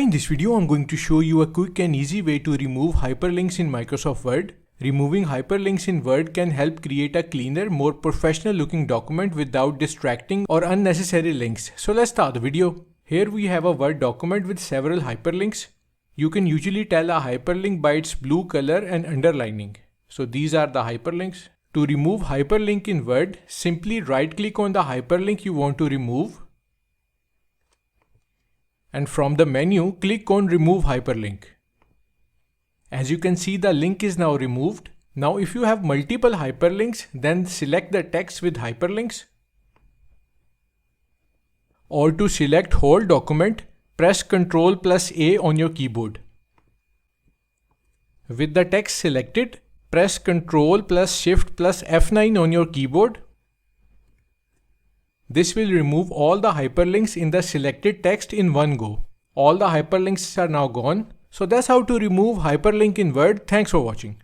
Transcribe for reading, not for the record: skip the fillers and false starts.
Hi, in this video I'm going to show you a quick and easy way to remove hyperlinks in Microsoft Word. Removing hyperlinks in Word can help create a cleaner, more professional looking document without distracting or unnecessary links. So let's start the video. Here we have a Word document with several hyperlinks. You can usually tell a hyperlink by its blue color and underlining. So these are the hyperlinks. To remove hyperlink in Word, simply right click on the hyperlink you want to remove. And from the menu, click on Remove Hyperlink. As you can see, the link is now removed. Now if you have multiple hyperlinks, then select the text with hyperlinks. Or to select whole document, press Ctrl+A on your keyboard. With the text selected, press Ctrl Shift F9 on your keyboard. This will remove all the hyperlinks in the selected text in one go. All the hyperlinks are now gone. So that's how to remove hyperlink in Word. Thanks for watching.